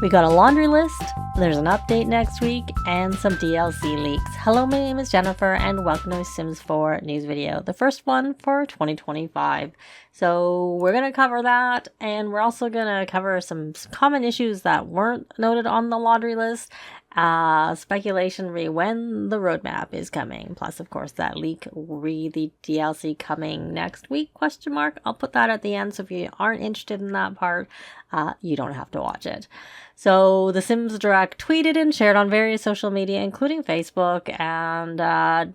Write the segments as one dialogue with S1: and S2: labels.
S1: We got a laundry list, there's an update next week, and some DLC leaks. Hello, my name is Jennifer, and welcome to Sims 4 news video, the first one for 2025. So we're going to cover that, and we're also going to cover some common issues that weren't noted on the laundry list, speculation when the roadmap is coming, plus of course that leak the DLC coming next week, ? I'll put that at the end, so if you aren't interested in that part, you don't have to watch it. So the Sims Direct tweeted and shared on various social media, including Facebook and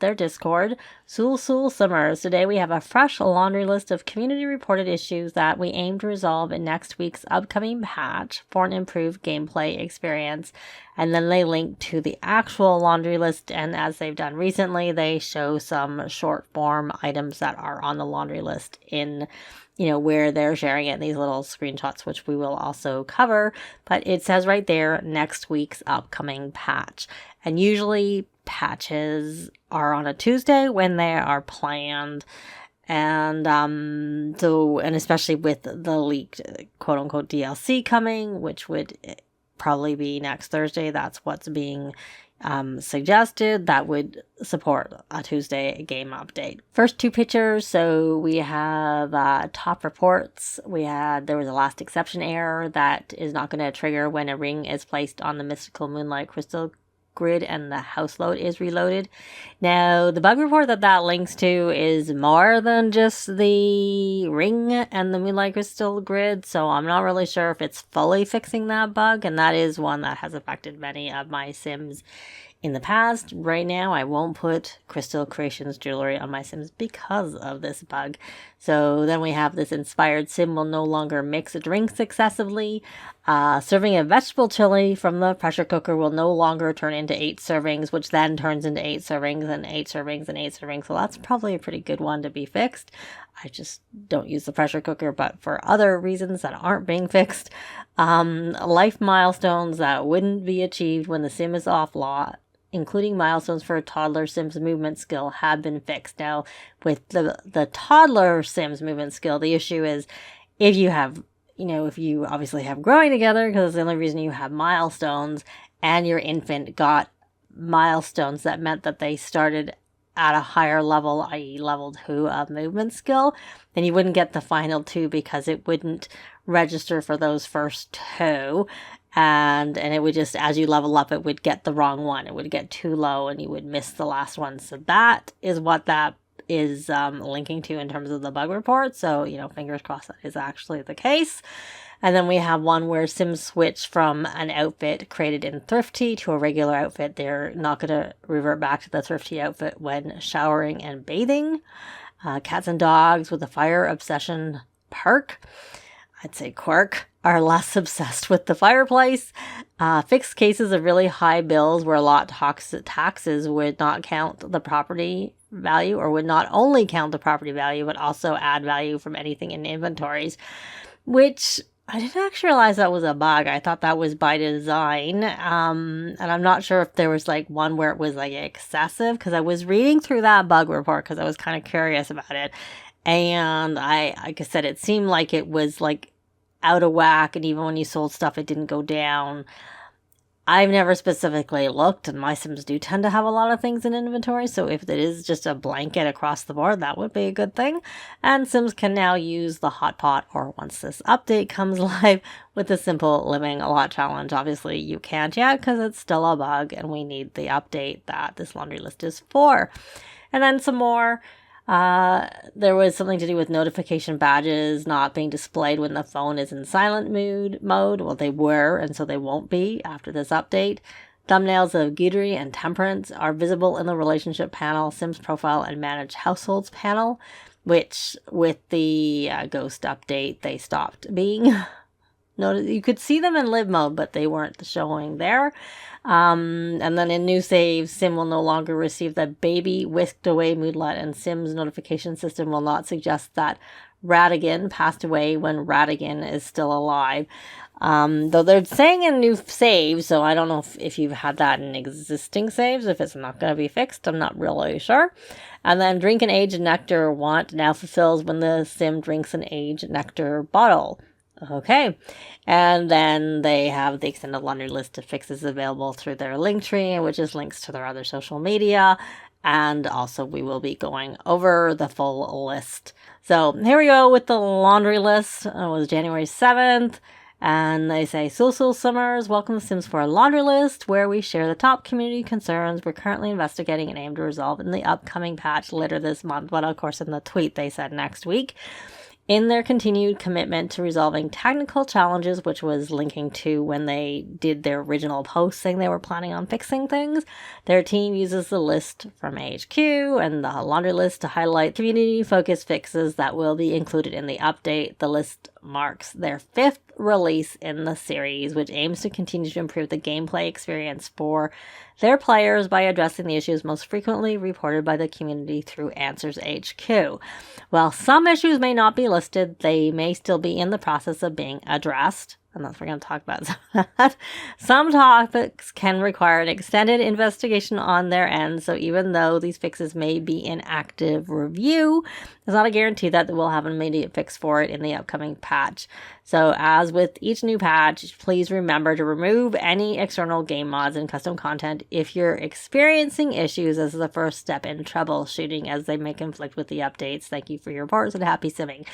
S1: their Discord, Sul Simmers. Today we have a fresh laundry list of community reported issues that we aim to resolve in next week's upcoming patch for an improved gameplay experience. And then they link to the actual laundry list, and as they've done recently, they show some short form items that are on the laundry list in where they're sharing it in these little screenshots, which we will also cover. But it says right there, next week's upcoming patch. And usually patches are on a Tuesday when they are planned. And and especially with the leaked quote unquote DLC coming, which would probably be next Thursday. That's what's being suggested. That would support a Tuesday game update. First two pictures. So we have top reports. There was a last exception error that is not going to trigger when a ring is placed on the mystical moonlight crystal grid and the house load is reloaded. Now, the bug report that links to is more than just the ring and the moonlight crystal grid, so I'm not really sure if it's fully fixing that bug, and that is one that has affected many of my Sims in the past. Right now, I won't put Crystal Creations jewelry on my Sims because of this bug. So then we have this inspired Sim will no longer mix drinks excessively. Serving a vegetable chili from the pressure cooker will no longer turn into 8 servings, which then turns into 8 servings and 8 servings and 8 servings. So that's probably a pretty good one to be fixed. I just don't use the pressure cooker, but for other reasons that aren't being fixed. Life milestones that wouldn't be achieved when the Sim is off-lot, including milestones for a toddler Sim's movement skill, have been fixed. Now, with the toddler Sim's movement skill, the issue is if you have, if you obviously have growing together, because it's the only reason you have milestones, and your infant got milestones that meant that they started at a higher level, i.e. level 2 of movement skill, then you wouldn't get the final 2 because it wouldn't register for those first 2. And it would just, as you level up, it would get the wrong one. It would get too low and you would miss the last one. So that is what that is linking to in terms of the bug report. So, fingers crossed that is actually the case. And then we have one where Sims switch from an outfit created in Thrifty to a regular outfit. They're not going to revert back to the Thrifty outfit when showering and bathing. Cats and dogs with a fire obsession perk, I'd say quirk, are less obsessed with the fireplace. Fixed cases of really high bills where lot taxes would not count the property value, or would not only count the property value, but also add value from anything in inventories, which I didn't actually realize that was a bug. I thought that was by design. And I'm not sure if there was one where it was excessive, because I was reading through that bug report because I was kind of curious about it. And like I said, it seemed like it was out of whack, and even when you sold stuff, it didn't go down. I've never specifically looked, and my Sims do tend to have a lot of things in inventory, so if it is just a blanket across the board, that would be a good thing. And Sims can now use the hot pot, or once this update comes live, with the simple living a lot challenge. Obviously, you can't yet because it's still a bug, and we need the update that this laundry list is for. And then some more. There was something to do with notification badges not being displayed when the phone is in silent mode. Well, they were, and so they won't be after this update. Thumbnails of Guidry and Temperance are visible in the relationship panel, Sims profile, and manage households panel, which with the ghost update, they stopped being noted. You could see them in live mode, but they weren't showing there. And then in new saves, Sim will no longer receive the baby whisked away moodlet, and Sim's notification system will not suggest that Radigan passed away when Radigan is still alive. Though they're saying in new saves, so I don't know if you've had that in existing saves, if it's not going to be fixed, I'm not really sure. And then drink an aged nectar want now fulfills when the Sim drinks an aged nectar bottle. Okay. And then they have the extended laundry list of fixes available through their link tree, which is links to their other social media. And also we will be going over the full list. So here we go with the laundry list. It was January 7th. And they say, Social Summers, welcome to Sims 4 Laundry List, where we share the top community concerns we're currently investigating and aim to resolve in the upcoming patch later this month. But of course, in the tweet, they said next week. In their continued commitment to resolving technical challenges, which was linking to when they did their original post saying they were planning on fixing things, their team uses the list from HQ and the laundry list to highlight community-focused fixes that will be included in the update. The list marks their 5th release in the series, which aims to continue to improve the gameplay experience for their players by addressing the issues most frequently reported by the community through Answers HQ. While some issues may not be listed, they may still be in the process of being addressed. And that's what we're going to talk about. Some topics can require an extended investigation on their end, so even though these fixes may be in active review, it's not a guarantee that we'll have an immediate fix for it in the upcoming patch. So as with each new patch, please remember to remove any external game mods and custom content if you're experiencing issues as the first step in troubleshooting as they may conflict with the updates. Thank you for your reports and happy simming.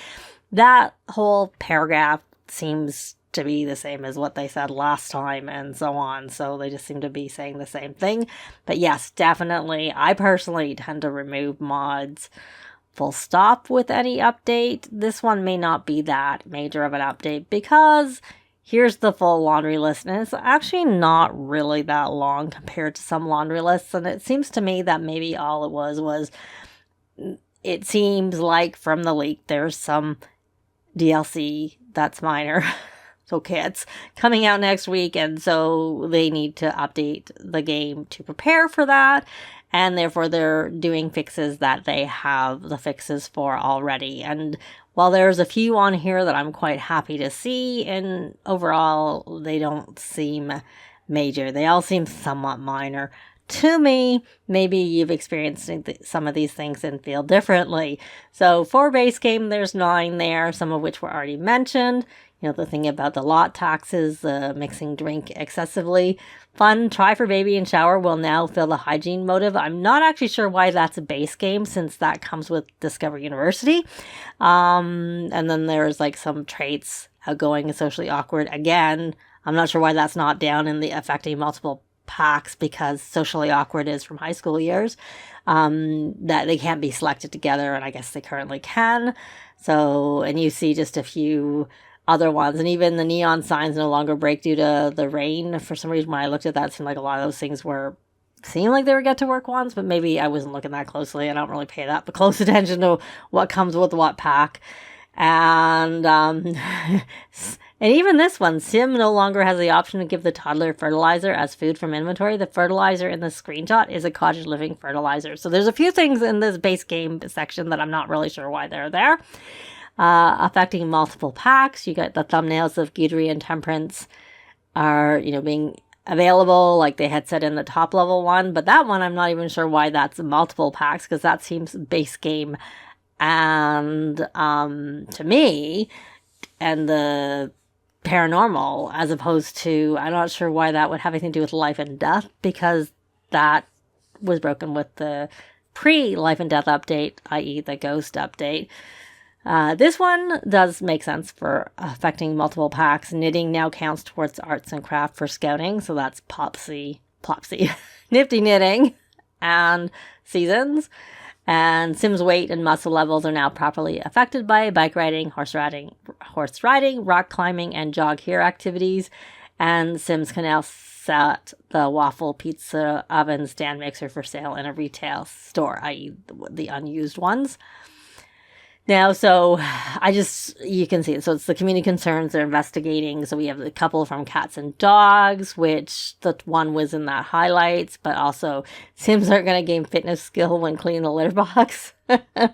S1: That whole paragraph seems to be the same as what they said last time and so on. So they just seem to be saying the same thing. But yes, definitely, I personally tend to remove mods full stop with any update. This one may not be that major of an update because here's the full laundry list. And it's actually not really that long compared to some laundry lists. And it seems to me that maybe all it was it seems like from the leak, there's some DLC that's minor. So kits coming out next week, and so they need to update the game to prepare for that, and therefore they're doing fixes that they have the fixes for already. And while there's a few on here that I'm quite happy to see, and overall they don't seem major. They all seem somewhat minor. To me, maybe you've experienced some of these things and feel differently. So for base game, there's 9 there, some of which were already mentioned. You know, the thing about the lot taxes, mixing drink excessively. Fun, try for baby and shower will now fill the hygiene motive. I'm not actually sure why that's a base game since that comes with Discover University. And then there's like some traits, outgoing and socially awkward. Again, I'm not sure why that's not down in the affecting multiple packs because socially awkward is from high school years. That they can't be selected together, and I guess they currently can. So, and you see just a few other ones, and even the neon signs no longer break due to the rain. For some reason, when I looked at that, it seemed like a lot of those things seemed like they were get to work ones, but maybe I wasn't looking that closely. I don't really pay that close attention to what comes with what pack. And and even this one, Sim no longer has the option to give the toddler fertilizer as food from inventory. The fertilizer in the screenshot is a cottage living fertilizer. So there's a few things in this base game section that I'm not really sure why they're there. Affecting multiple packs. You got the thumbnails of Guidry and Temperance are, being available like they had said in the top level one. But that one, I'm not even sure why that's multiple packs because that seems base game. And to me, and the paranormal as opposed to, I'm not sure why that would have anything to do with life and death because that was broken with the pre-life and death update, i.e. the ghost update. This one does make sense for affecting multiple packs. Knitting now counts towards arts and craft for scouting. So that's Plopsy, Nifty Knitting, and Seasons. And Sim's weight and muscle levels are now properly affected by bike riding, horse riding, rock climbing, and jog here activities. And Sims can now set the waffle pizza oven stand mixer for sale in a retail store, i.e. the unused ones. Now, so you can see it. So it's the community concerns they're investigating. So we have a couple from cats and dogs, which the one was in that highlights, but also Sims aren't going to gain fitness skill when cleaning the litter box, which I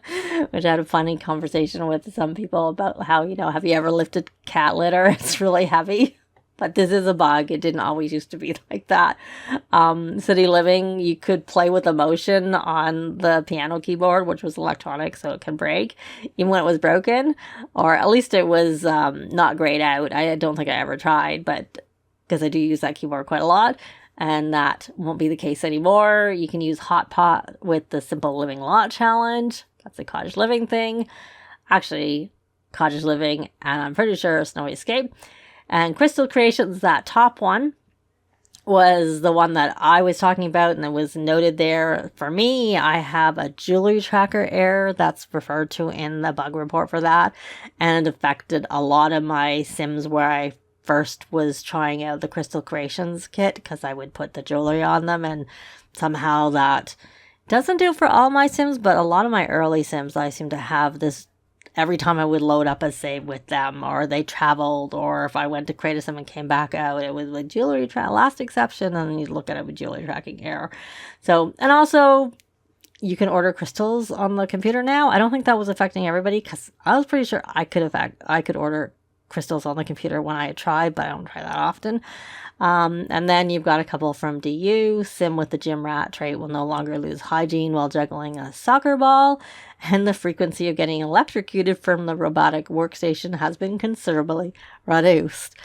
S1: had a funny conversation with some people about how, have you ever lifted cat litter? It's really heavy. But this is a bug. It didn't always used to be like that. City Living, you could play with emotion on the piano keyboard, which was electronic, so it could break, even when it was broken. Or at least it was not grayed out. I don't think I ever tried, but because I do use that keyboard quite a lot. And that won't be the case anymore. You can use Hotpot with the Simple Living Lot Challenge. That's a cottage living thing. Actually, cottage living, and I'm pretty sure Snowy Escape. And Crystal Creations, that top one, was the one that I was talking about, and it was noted there. For me, I have a jewelry tracker error that's referred to in the bug report for that, and it affected a lot of my Sims where I first was trying out the Crystal Creations kit, because I would put the jewelry on them, and somehow that doesn't do for all my Sims, but a lot of my early Sims, I seem to have this every time I would load up a save with them, or they traveled, or if I went to create a Sim and came back out, it was like jewelry last exception, and then you'd look at it with jewelry tracking error. So, and also, you can order crystals on the computer now. I don't think that was affecting everybody, because I was pretty sure I could order crystals on the computer when I had tried, but I don't try that often. And then you've got a couple from DU. Sim with the gym rat trait will no longer lose hygiene while juggling a soccer ball, and the frequency of getting electrocuted from the robotic workstation has been considerably reduced.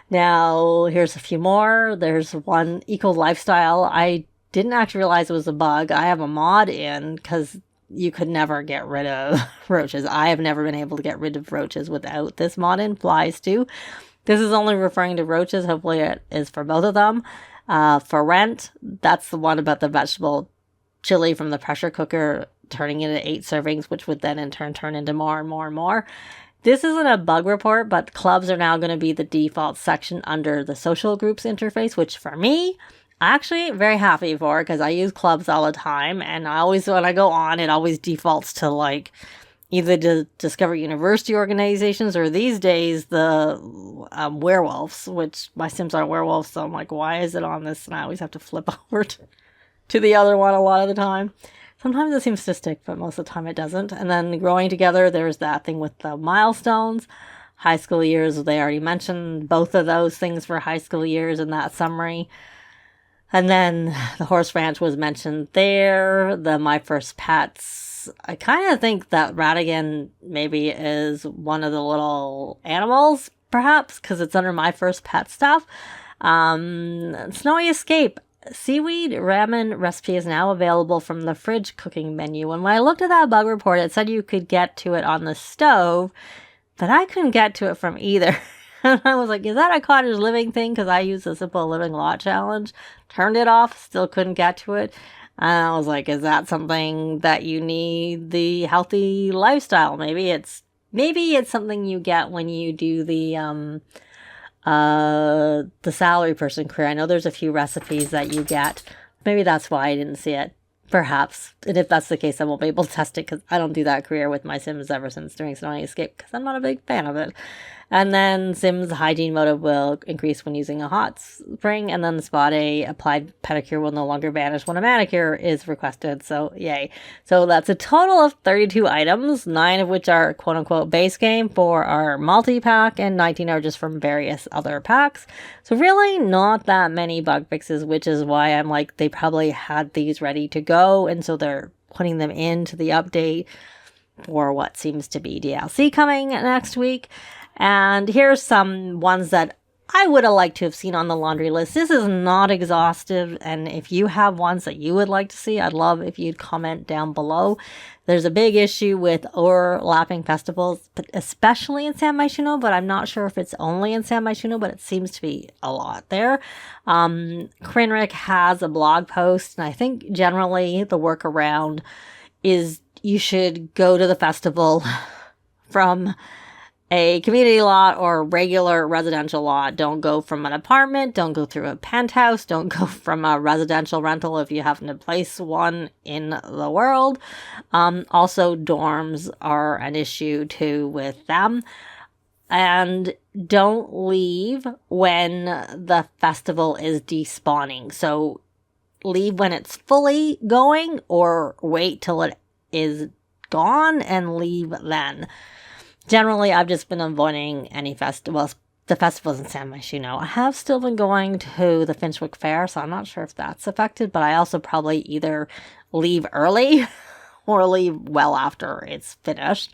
S1: Now, here's a few more. There's one, Eco Lifestyle. I didn't actually realize it was a bug. I have a mod in because you could never get rid of roaches. I have never been able to get rid of roaches without this mod in. Flies too. This is only referring to roaches. Hopefully it is for both of them. For Rent, that's the one about the vegetable chili from the pressure cooker turning into 8 servings, which would then in turn turn into more and more and more. This isn't a bug report, but clubs are now going to be the default section under the social groups interface, which for me, actually very happy for, because I use clubs all the time, and I always, when I go on, it always defaults to like either to Discover University organizations, or these days the werewolves, which my Sims are werewolves, so I'm like, why is it on this? And I always have to flip over to the other one a lot of the time. Sometimes it seems to stick, but most of the time it doesn't. And then Growing Together, there's that thing with the milestones. High school years, they already mentioned both of those things for high school years in that summary. And then the horse ranch was mentioned there. The My First Pets. I kind of think that Radigan maybe is one of the little animals, perhaps, because it's under My First Pet stuff. Snowy Escape. Seaweed ramen recipe is now available from the fridge cooking menu. And when I looked at that bug report, it said you could get to it on the stove, but I couldn't get to it from either. And I was like, is that a cottage living thing? Because I used the Simple Living Lot Challenge. Turned it off, still couldn't get to it. And I was like, is that something that you need the healthy lifestyle? Maybe it's something you get when you do the salary person career. I know there's a few recipes that you get. Maybe that's why I didn't see it. Perhaps. And if that's the case, I won't be able to test it, because I don't do that career with my Sims ever since doing Snowy Escape, because I'm not a big fan of it. And then Sims hygiene motive will increase when using a hot spring, and then the Spot A applied pedicure will no longer vanish when a manicure is requested. So yay. So that's a total of 32 items, 9 of which are quote unquote base game, 4 are multi-pack, and 19 are just from various other packs. So really not that many bug fixes, which is why I'm like, they probably had these ready to go, and so they're putting them into the update for what seems to be DLC coming next week. And here's some ones that I would have liked to have seen on the laundry list. This is not exhaustive, and if you have ones that you would like to see, I'd love if you'd comment down below. There's a big issue with overlapping festivals, but especially in San Myshuno, but I'm not sure if it's only in San Myshuno, but it seems to be a lot there. Crinrict has a blog post, and I think generally the workaround is you should go to the festival from a community lot or regular residential lot. Don't go from an apartment. Don't go through a penthouse. Don't go from a residential rental if you happen to place one in the world. Also, dorms are an issue too with them. And don't leave when the festival is despawning. So leave when it's fully going, or wait till it is gone and leave then. Generally, I've just been avoiding any festivals, the festivals in San Myshuno. I have still been going to the Finchwick Fair, so I'm not sure if that's affected, but I also probably either leave early or leave well after it's finished.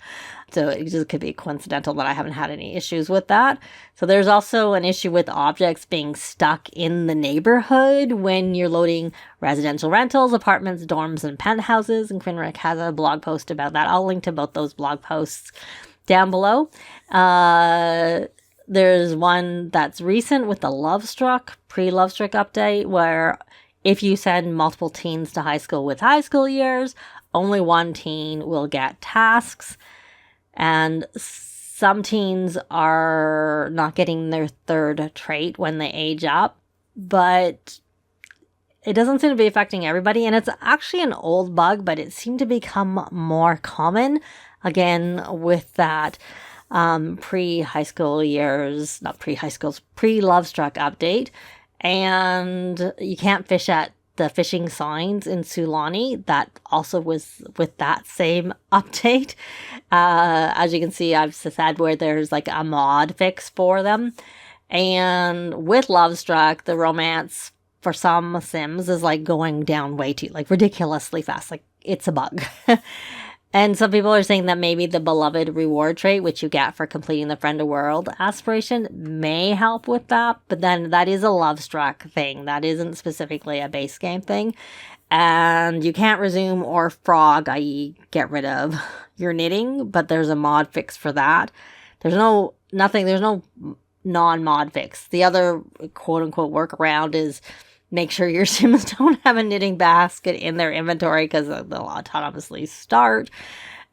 S1: So it just could be coincidental that I haven't had any issues with that. So there's also an issue with objects being stuck in the neighborhood when you're loading residential rentals, apartments, dorms, and penthouses. And Crinrict has a blog post about that. I'll link to both those blog posts down below. There's one that's recent with the Lovestruck, pre-Lovestruck update, where if you send multiple teens to high school with high school years, only one teen will get tasks. And some teens are not getting their third trait when they age up, but it doesn't seem to be affecting everybody. And it's actually an old bug, but it seemed to become more common again with that pre-high school years, not pre-high schools, pre-Lovestruck update. And you can't fish at the fishing signs in Sulani. That also was with that same update. As you can see, I've said where there's like a mod fix for them. And with Lovestruck, the romance for some Sims is like going down way too, like ridiculously fast. Like it's a bug. And some people are saying that maybe the beloved reward trait, which you get for completing the Friend of World aspiration, may help with that. But then that is a Lovestruck thing. That isn't specifically a base game thing. And you can't resume or frog, i.e. get rid of your knitting. But there's a mod fix for that. There's no non-mod fix. The other quote-unquote workaround is make sure your Sims don't have a knitting basket in their inventory because they'll autonomously start.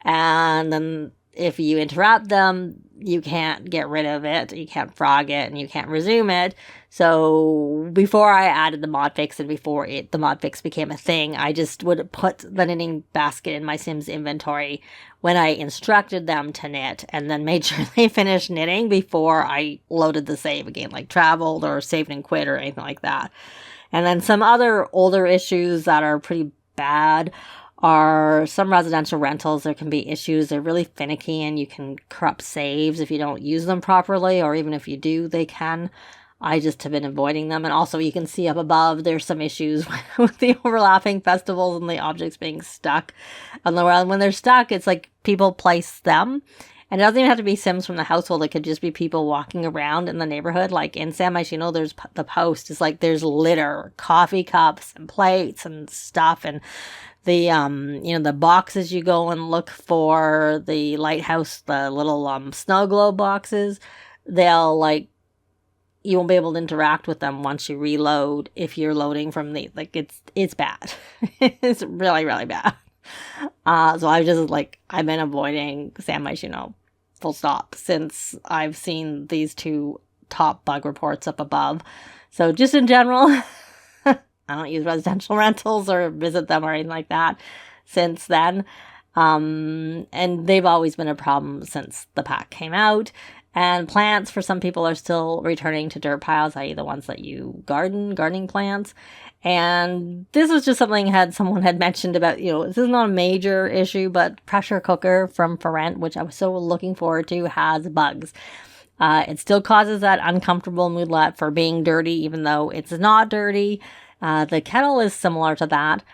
S1: And then if you interrupt them, you can't get rid of it. You can't frog it and you can't resume it. So before I added the mod fix and before the mod fix became a thing, I just would put the knitting basket in my Sims inventory when I instructed them to knit and then made sure they finished knitting before I loaded the save again, like traveled or saved and quit or anything like that. And then some other older issues that are pretty bad are some residential rentals. There can be issues. They're really finicky and you can corrupt saves if you don't use them properly, or even if you do, they can. I just have been avoiding them. And also you can see up above, there's some issues with the overlapping festivals and the objects being stuck on the ground. When they're stuck, it's like people place them. And it doesn't even have to be Sims from the household. It could just be people walking around in the neighborhood. Like in San Myshuno, there's the post. It's like there's litter, coffee cups and plates and stuff. And the, the boxes you go and look for, the lighthouse, the little snow globe boxes, they'll you won't be able to interact with them once you reload if you're loading from it's bad. It's really, really bad. So I've been avoiding San Myshuno full stop since I've seen these two top bug reports up above. So just in general, I don't use residential rentals or visit them or anything like that since then. And they've always been a problem since the pack came out. And plants, for some people, are still returning to dirt piles, i.e. the ones that you gardening plants. And this was just something someone had mentioned about, this is not a major issue, but pressure cooker from For Rent, which I was so looking forward to, has bugs. It still causes that uncomfortable moodlet for being dirty, even though it's not dirty. The kettle is similar to that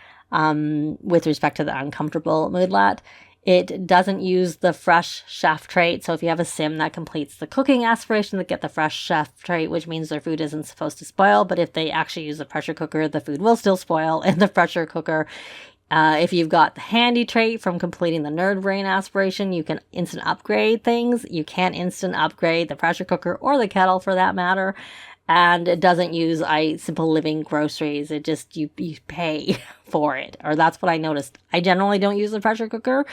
S1: with respect to the uncomfortable moodlet. It doesn't use the fresh chef trait. So if you have a Sim that completes the cooking aspiration, they get the fresh chef trait, which means their food isn't supposed to spoil. But if they actually use the pressure cooker, the food will still spoil in the pressure cooker. If you've got the handy trait from completing the nerd brain aspiration, you can instant upgrade things. You can't instant upgrade the pressure cooker or the kettle for that matter. And it doesn't use simple living groceries. It just, you pay for it. Or that's what I noticed. I generally don't use the pressure cooker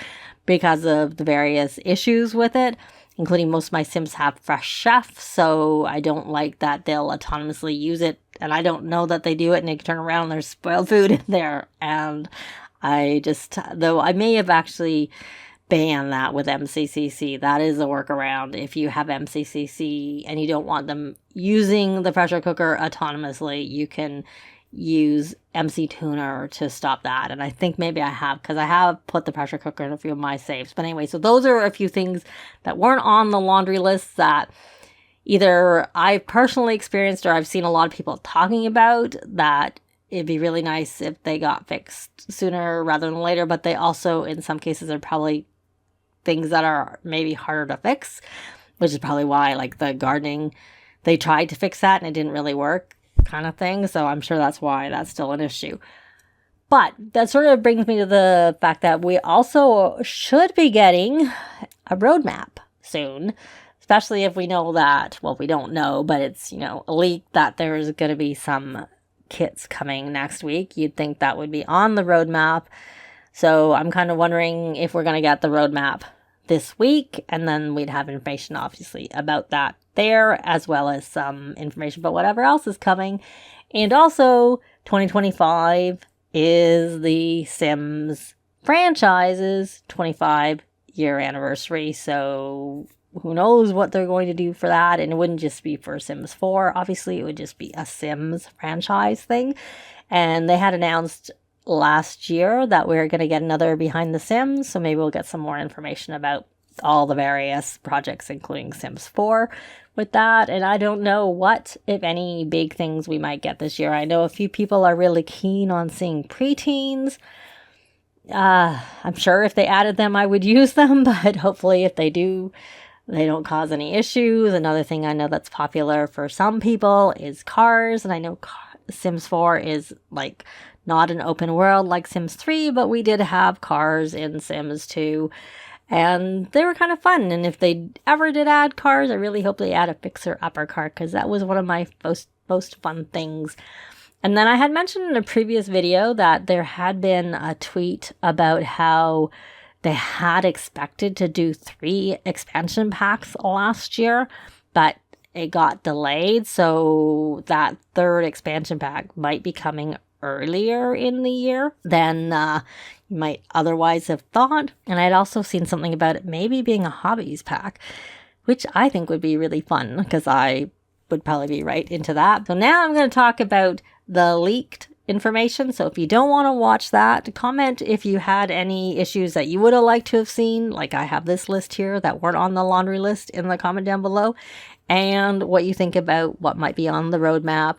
S1: because of the various issues with it, including most of my Sims have fresh chef. So I don't like that they'll autonomously use it. And I don't know that they do it and they can turn around and there's spoiled food in there. And though I may have actually ban that with MCCC. That is a workaround. If you have MCCC and you don't want them using the pressure cooker autonomously, you can use MC Tuner to stop that. And I think maybe I have, because I have put the pressure cooker in a few of my saves. But anyway, so those are a few things that weren't on the laundry list that either I've personally experienced or I've seen a lot of people talking about that it'd be really nice if they got fixed sooner rather than later, but they also, in some cases, are probably things that are maybe harder to fix, which is probably why, like the gardening, they tried to fix that and it didn't really work kind of thing. So I'm sure that's why that's still an issue. But that sort of brings me to the fact that we also should be getting a roadmap soon, especially if we know that, well, we don't know, but it's, a leak that there's going to be some kits coming next week. You'd think that would be on the roadmap. So I'm kind of wondering if we're going to get the roadmap this week, and then we'd have information, obviously, about that there, as well as some information about whatever else is coming. And also, 2025 is the Sims franchise's 25-year anniversary, so who knows what they're going to do for that. And it wouldn't just be for Sims 4, obviously, it would just be a Sims franchise thing. And they had announced last year that we're going to get another Behind the Sims, so maybe we'll get some more information about all the various projects, including Sims 4 with that. And I don't know what, if any, big things we might get this year. I know a few people are really keen on seeing preteens. I'm sure if they added them, I would use them, but hopefully if they do, they don't cause any issues. Another thing I know that's popular for some people is cars, and I know Sims 4 is like not an open world like Sims 3, but we did have cars in Sims 2, and they were kind of fun. And if they ever did add cars, I really hope they add a fixer-upper car, because that was one of my most fun things. And then I had mentioned in a previous video that there had been a tweet about how they had expected to do 3 expansion packs last year, but it got delayed, so that 3rd expansion pack might be coming earlier in the year than you might otherwise have thought. And I'd also seen something about it maybe being a hobbies pack, which I think would be really fun, because I would probably be right into that. So now I'm going to talk about the leaked information. So if you don't want to watch that, comment if you had any issues that you would have liked to have seen, like I have this list here that weren't on the laundry list, in the comment down below, and what you think about what might be on the roadmap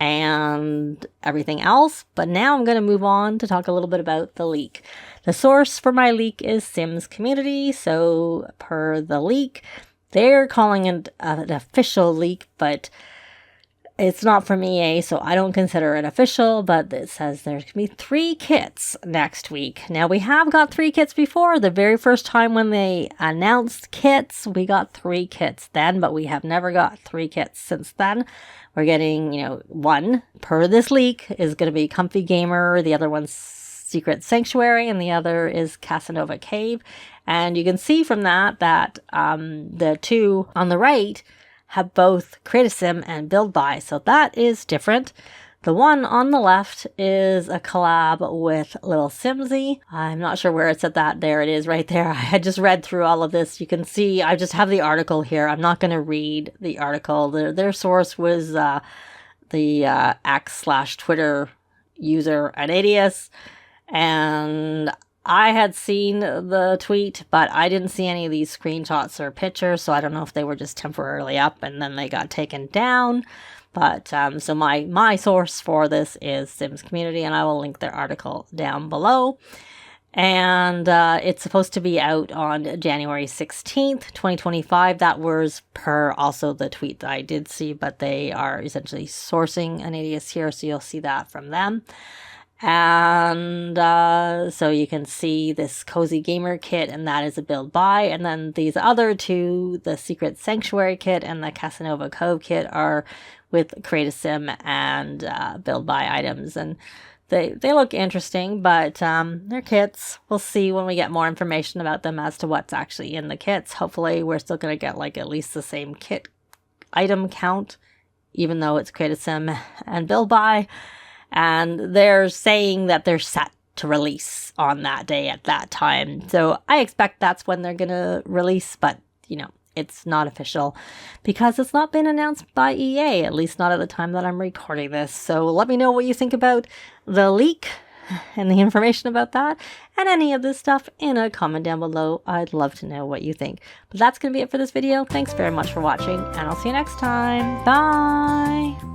S1: and everything else. But now I'm going to move on to talk a little bit about the leak. The source for my leak is Sims Community. So per the leak, they're calling it an official leak, but it's not from EA, so I don't consider it official, but it says there's going to be 3 kits next week. Now, we have got 3 kits before. The very first time when they announced kits, we got 3 kits then, but we have never got 3 kits since then. We're getting, 1 per this leak is going to be Comfy Gamer, the other one's Secret Sanctuary, and the other is Casanova Cave. And you can see from that the 2 on the right have both Create a Sim and Build By, so that is different. The one on the left is a collab with Little Simsy. I'm not sure where it's at that. There it is right there. I had just read through all of this. You can see I just have the article here. I'm not going to read the article. Their source was the X/Twitter user Anadius, and I had seen the tweet, but I didn't see any of these screenshots or pictures, so I don't know if they were just temporarily up and then they got taken down. But so my source for this is Sims Community, and I will link their article down below. And it's supposed to be out on January 16th, 2025. That was per also the tweet that I did see, but they are essentially sourcing Anadius here, so you'll see that from them. And so you can see this Cozy Gamer kit, and that is a Build By. And then these other 2, the Secret Sanctuary kit and the Casanova Cove kit, are with Create a Sim and Build By items. And they look interesting, but they're kits. We'll see when we get more information about them as to what's actually in the kits. Hopefully we're still going to get like at least the same kit item count, even though it's Create a Sim and Build By. And they're saying that they're set to release on that day at that time. So I expect that's when they're going to release, but, it's not official because it's not been announced by EA, at least not at the time that I'm recording this. So let me know what you think about the leak and the information about that and any of this stuff in a comment down below. I'd love to know what you think. But that's going to be it for this video. Thanks very much for watching, and I'll see you next time. Bye!